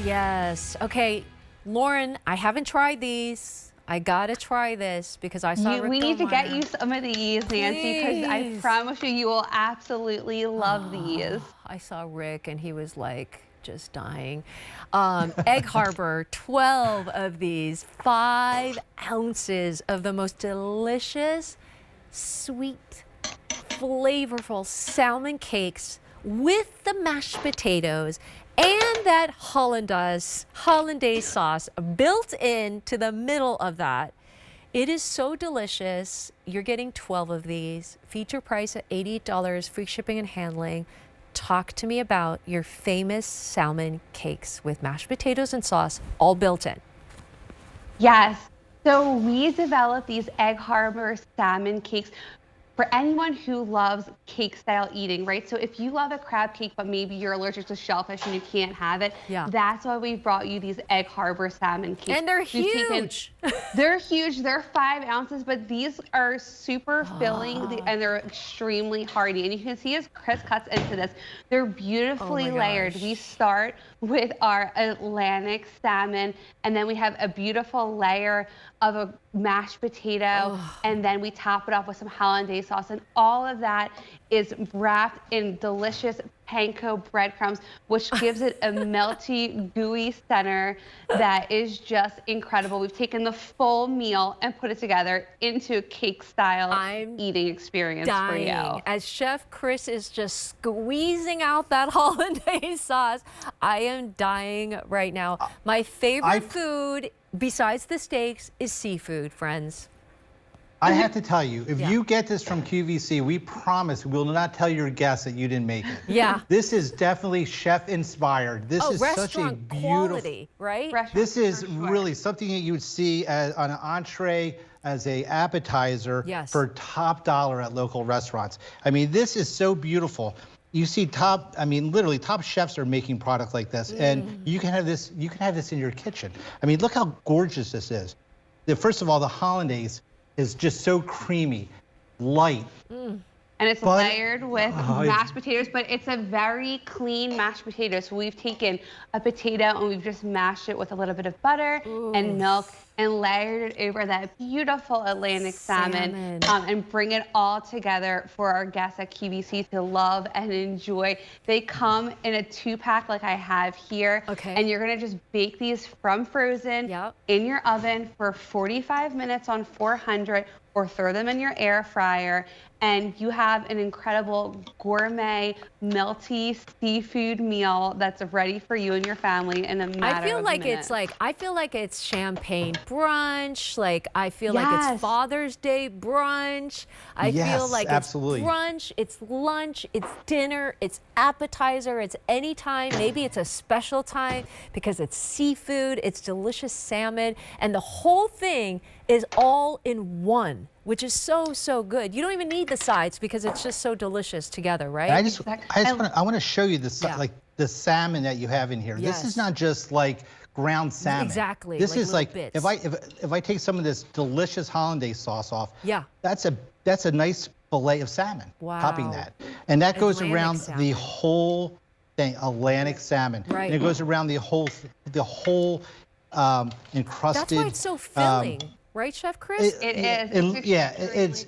Yes. Okay, Lauren, I haven't tried these. I gotta try this because I saw We need to get you some of these, Nancy, because I promise you will absolutely love these. I saw Rick and he was like just dying. Egg Harbor, 12 of these, 5 ounces of the most delicious, sweet, flavorful salmon cakes with the mashed potatoes and that Hollandaise sauce built into the middle of that. It is so delicious. You're getting 12 of these. Feature price at $88, free shipping and handling. Talk to me about your famous salmon cakes with mashed potatoes and sauce, all built in. Yes. So we developed these Egg Harbor salmon cakes for anyone who loves cake style eating, right? So if you love a crab cake, but maybe you're allergic to shellfish and you can't have it, that's why we brought you these Egg Harbor salmon cakes. And they're huge. They're huge. They're 5 ounces, but these are super filling and they're extremely hearty. And you can see as Chris cuts into this, they're beautifully layered. We start with our Atlantic salmon, and then we have a beautiful layer of a mashed potato, and then we top it off with some Hollandaise sauce, and all of that is wrapped in delicious panko breadcrumbs, which gives it a melty, gooey center that is just incredible. We've taken the full meal and put it together into a cake-style eating experience for you. As Chef Chris is just squeezing out that Hollandaise sauce, I am dying right now. My favorite food, besides the steaks, is seafood, friends. I have to tell you, if you get this from QVC, we promise we will not tell your guests that you didn't make it. Yeah. This is definitely chef inspired. This is such a beautiful quality, right? This is really something that you would see as, on an entree, as a appetizer for top dollar at local restaurants. I mean, this is so beautiful. You see literally top chefs are making products like this, and you can have this in your kitchen. I mean, look how gorgeous this is. First of all, the Hollandaise is just so creamy, light. And it's layered with mashed potatoes, but it's a very clean mashed potato. So we've taken a potato and we've just mashed it with a little bit of butter and milk and layered it over that beautiful Atlantic salmon and bring it all together for our guests at QVC to love and enjoy. They come in a 2-pack like I have here. And you're gonna just bake these from frozen in your oven for 45 minutes on 400, or throw them in your air fryer, and you have an incredible gourmet, melty seafood meal that's ready for you and your family in a matter of minutes. I feel like it's champagne brunch. Like I feel like it's Father's Day brunch. I feel like it's brunch, it's lunch, it's dinner, it's appetizer, it's anytime. Maybe it's a special time because it's seafood, it's delicious salmon, and the whole thing is all in one, which is so good. You don't even need the sides because it's just so delicious together, right? I want to show you the the salmon that you have in here. This is not just like ground salmon. Exactly. This is like if I take some of this delicious Hollandaise sauce off, that's a nice fillet of salmon. Topping that, and that goes around the whole thing. Atlantic salmon, and it goes around the whole encrusted. That's why it's so filling. Right, Chef Chris? It is.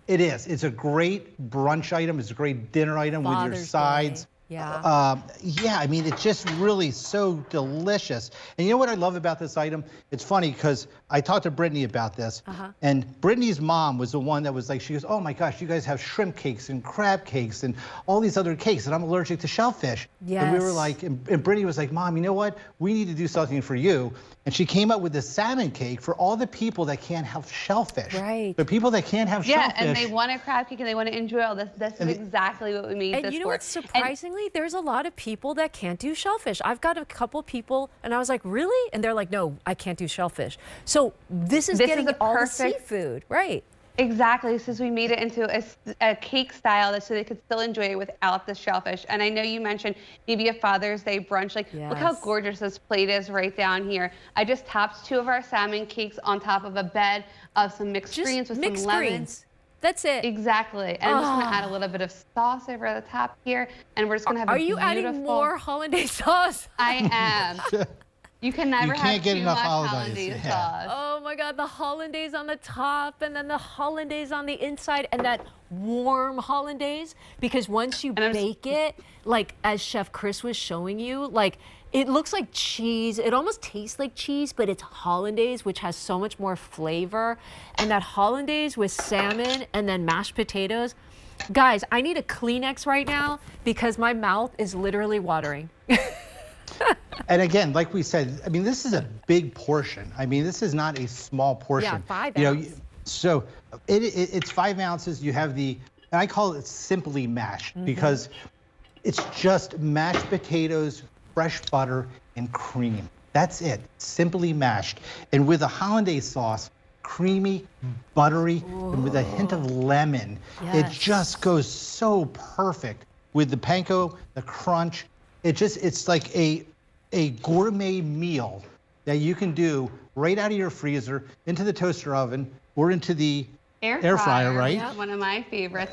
It is. It's a great brunch item. It's a great dinner item with your sides. I mean, it's just really so delicious. And you know what I love about this item? It's funny because I talked to Brittany about this, and Brittany's mom was the one that was like, she goes, oh my gosh, you guys have shrimp cakes and crab cakes and all these other cakes, and I'm allergic to shellfish. And we were like, and Brittany was like, Mom, you know what? We need to do something for you. And she came up with this salmon cake for all the people that can't have shellfish. The people that can't have shellfish. And they want a crab cake and they want to enjoy all this. This is exactly what we made this for. And you know what's surprisingly, there's a lot of people that can't do shellfish. I've got a couple people, and I was like, really? And they're like, no, I can't do shellfish. So this is getting all the seafood, right? Exactly, since we made it into a cake style so they could still enjoy it without the shellfish. And I know you mentioned maybe a Father's Day brunch. Like, look how gorgeous this plate is right down here. I just topped 2 of our salmon cakes on top of a bed of some mixed greens with some lemons. That's it. Exactly. And I'm just going to add a little bit of sauce over the top here, and we're just going to have Are you adding more Hollandaise sauce? I am. You can never have too much Hollandaise sauce. Oh my God, the Hollandaise on the top and then the Hollandaise on the inside and that warm Hollandaise, because once you bake it, like as Chef Chris was showing you, like it looks like cheese. It almost tastes like cheese, but it's Hollandaise, which has so much more flavor. And that Hollandaise with salmon and then mashed potatoes. Guys, I need a Kleenex right now because my mouth is literally watering. And again, like we said, I mean, this is a big portion. I mean, this is not a small portion. Yeah, 5 ounces. So it's 5 ounces. You have and I call it simply mashed because it's just mashed potatoes, fresh butter, and cream. That's it, simply mashed. And with a Hollandaise sauce, creamy, buttery, and with a hint of lemon, it just goes so perfect with the panko, the crunch. It's like a gourmet meal that you can do right out of your freezer into the toaster oven or into the air fryer, right? Yeah, one of my favorites.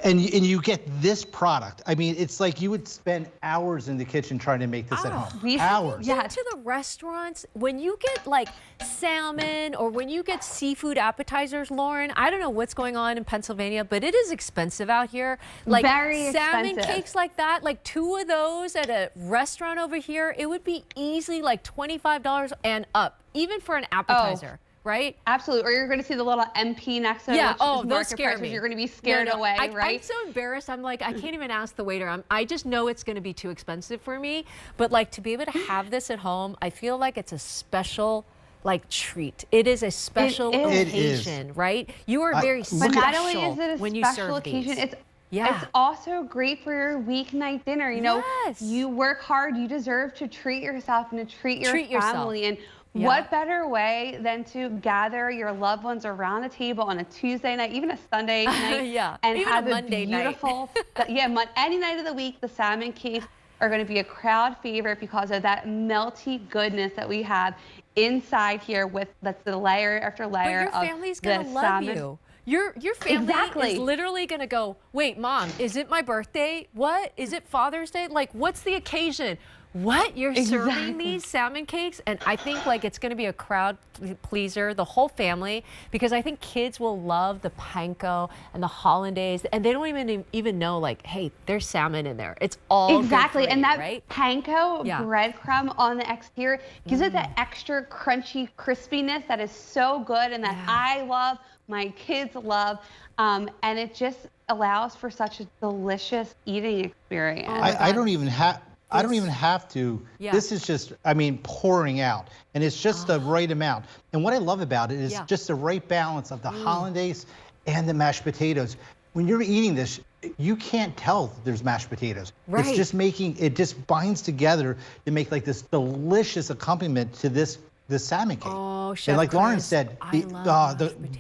And you get this product. I mean, it's like you would spend hours in the kitchen trying to make this at home. Hours. Yeah. To the restaurants, when you get like salmon or when you get seafood appetizers, Lauren, I don't know what's going on in Pennsylvania, but it is expensive out here. Like very salmon expensive. Cakes like that, like 2 of those at a restaurant over here, it would be easily like $25 and up, even for an appetizer. Right? Absolutely. Or you're going to see the little MP next to it. Yeah. Which Those scare prices. me. You're going to be scared away, right? I'm so embarrassed. I'm like, I can't even ask the waiter. I just know it's going to be too expensive for me. But like to be able to have this at home, I feel like it's a special like treat. It is a special occasion, right? You are very special. But not only is it when a you special serve occasion, these. it's also great for your weeknight dinner. You know, you work hard, you deserve to treat yourself and to treat your family. And what better way than to gather your loved ones around a table on a Tuesday night, even a Sunday night, and even have a Monday beautiful, any night of the week, the salmon cakes are going to be a crowd favorite because of that melty goodness that we have inside here that's the layer after layer but your family's gonna love you. Your family is literally going to go, wait, Mom, is it my birthday? What? Is it Father's Day? Like, what's the occasion? What? You're serving these salmon cakes? And I think like it's going to be a crowd pleaser, the whole family, because I think kids will love the panko and the Hollandaise, and they don't even know like, hey, there's salmon in there. It's all good for you, and that right? panko breadcrumb on the exterior gives it that extra crunchy crispiness that is so good and that I love, my kids love, and it just allows for such a delicious eating experience. I don't even have to. This is just, I mean, pouring out. And it's just the right amount. And what I love about it is just the right balance of the Hollandaise and the mashed potatoes. When you're eating this, you can't tell there's mashed potatoes. It's just it just binds together to make like this delicious accompaniment to this salmon cake. Oh, Chef and like Chris, Lauren said,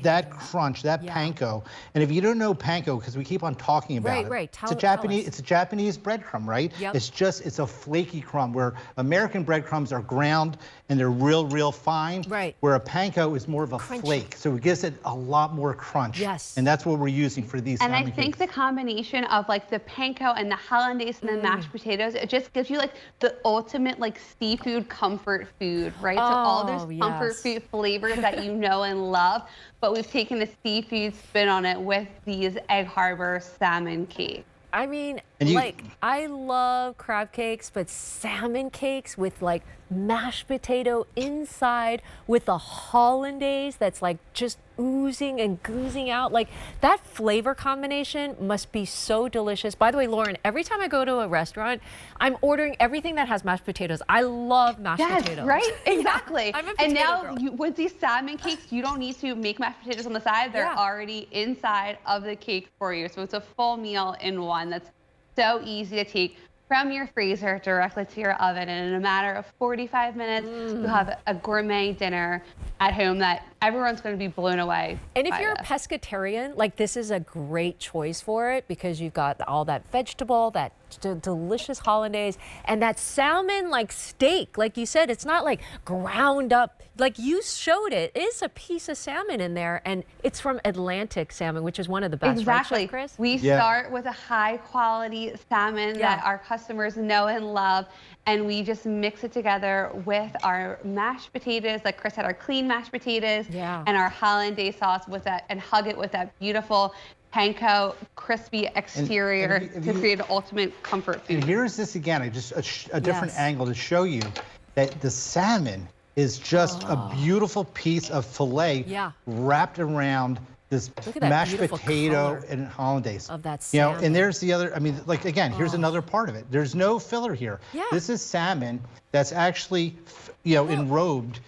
that crunch, that panko. And if you don't know panko, because we keep on talking about it, it's a Japanese breadcrumb, right? It's a flaky crumb where American breadcrumbs are ground and they're real fine. Where a panko is more of a flake. So it gives it a lot more crunch. And that's what we're using for these salmon cakes. And I think the combination of like the panko and the Hollandaise and the mashed potatoes, it just gives you like the ultimate like seafood comfort food, right? So all those comfort food flavors that you know and love, but we've taken a seafood spin on it with these Egg Harbor salmon cakes. I mean, like, I love crab cakes, but salmon cakes with like mashed potato inside with a Hollandaise that's like just oozing and goozing out. Like that flavor combination must be so delicious. By the way, Lauren, every time I go to a restaurant, I'm ordering everything that has mashed potatoes. I love mashed potatoes. Right? Exactly. I'm a potato and now girl. With these salmon cakes, you don't need to make mashed potatoes on the side. They're already inside of the cake for you. So it's a full meal in one that's so easy to take from your freezer directly to your oven, and in a matter of 45 minutes, you'll have a gourmet dinner at home that everyone's going to be blown away. And if you're a pescatarian, like this is a great choice for it because you've got all that vegetable, that delicious hollandaise, and that salmon like steak, like you said, it's not like ground up. Like you showed it is a piece of salmon in there, and it's from Atlantic salmon, which is one of the best. Exactly. Right, Chef Chris? We start with a high quality salmon that our customers know and love, and we just mix it together with our mashed potatoes, like Chris had, our clean mashed potatoes, and our hollandaise sauce with that, and hug it with that beautiful panko crispy exterior to create an ultimate comfort food. And here's this again, a different angle to show you that the salmon is just a beautiful piece of filet wrapped around this mashed potato and hollandaise. Of that salmon. And there's the other, I mean, like again, here's another part of it. There's no filler here. This is salmon that's actually, enrobed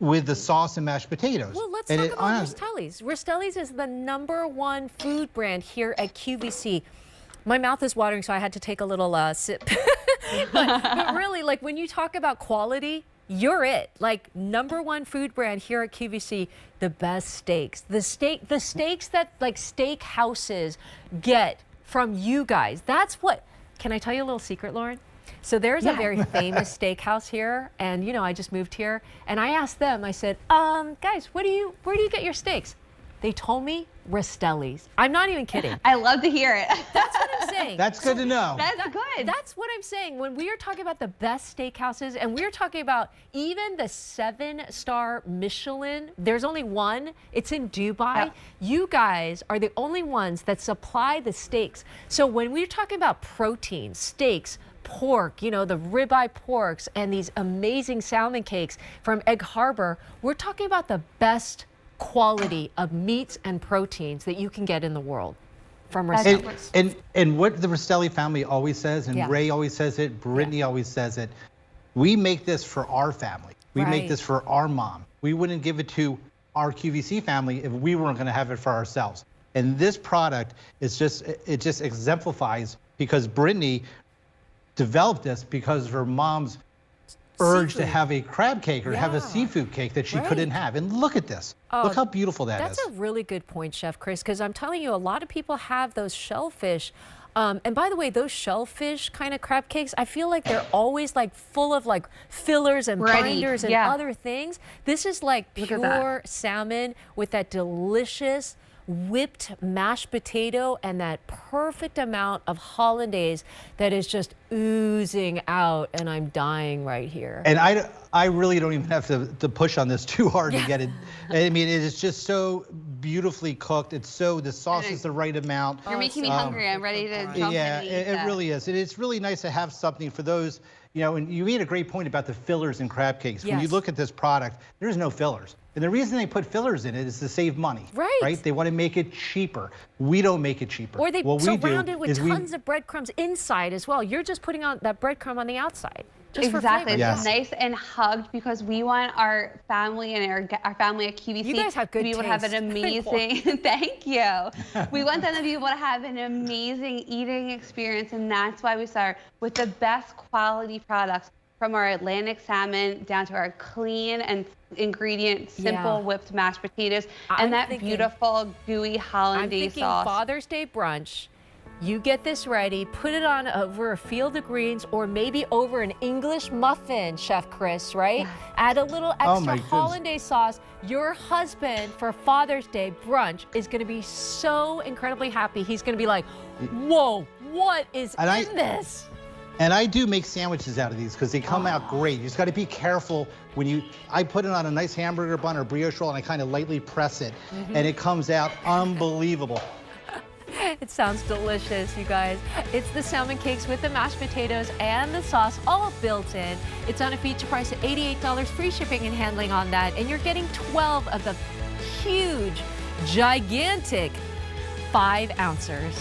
with the sauce and mashed potatoes. Well, let's talk about Ristelli's. Ristelli's is the #1 food brand here at QVC. My mouth is watering, so I had to take a little sip. but really, like when you talk about quality, you're it. Like #1 food brand here at QVC, the best steaks. The steaks that like steak houses get from you guys. That's what, can I tell you a little secret, Lauren? So there's a very famous steakhouse here, and I just moved here, and I asked them, I said, guys, where do you get your steaks? They told me Ristelli's. I'm not even kidding. I love to hear it. That's what I'm saying. That's good to know. That's good. That's what I'm saying. When we are talking about the best steakhouses, and we're talking about even the 7-star Michelin, there's only one. It's in Dubai. You guys are the only ones that supply the steaks. So when we're talking about protein, steaks, pork, the ribeye porks, and these amazing salmon cakes from Egg Harbor, we're talking about the best quality of meats and proteins that you can get in the world from Ristelli's. And what the Ristelli family always says, and Ray always says it, Brittany always says it, we make this for our family. We make this for our mom. We wouldn't give it to our QVC family if we weren't going to have it for ourselves. And this product is just exemplifies, because Brittany developed this because of her mom's urge to have a crab cake or have a seafood cake that she couldn't have. And look at this. Look how beautiful that is. That's a really good point, Chef Chris, because I'm telling you, a lot of people have those shellfish. And by the way, those shellfish kind of crab cakes, I feel like they're always like full of like fillers and binders and other things. This is like pure salmon with that delicious whipped mashed potato and that perfect amount of hollandaise that is just oozing out, and I'm dying right here. And I really don't even have to push on this too hard to get it. I mean, it is just so beautifully cooked. The sauce is the right amount. You're making me hungry. I'm ready to jump in and eat it really is. It's really nice to have something for those, and you made a great point about the fillers in crab cakes. When you look at this product, there's no fillers. And the reason they put fillers in it is to save money. Right? They want to make it cheaper. We don't make it cheaper. Or they surround it with tons of breadcrumbs inside as well. You're just putting on that breadcrumb on the outside. Just exactly. For it's nice and hugged, because we want our family and our family at QVC you guys have good to be able to have an amazing thank you. We want them to be able to have an amazing eating experience, and that's why we start with the best quality products, from our Atlantic salmon down to our clean and ingredient simple whipped mashed potatoes, and that beautiful gooey hollandaise sauce. I'm thinking Father's Day brunch. You get this ready, put it on over a field of greens, or maybe over an English muffin, Chef Chris, right? Add a little extra hollandaise sauce. Your husband, for Father's Day brunch, is going to be so incredibly happy. He's going to be like, whoa, what is in this? And I do make sandwiches out of these because they come out great. You just got to be careful when I put it on a nice hamburger bun or brioche roll, and I kind of lightly press it, and it comes out unbelievable. It sounds delicious, you guys. It's the salmon cakes with the mashed potatoes and the sauce all built in. It's on a feature price of $88, free shipping and handling on that. And you're getting 12 of the huge, gigantic 5-ounces.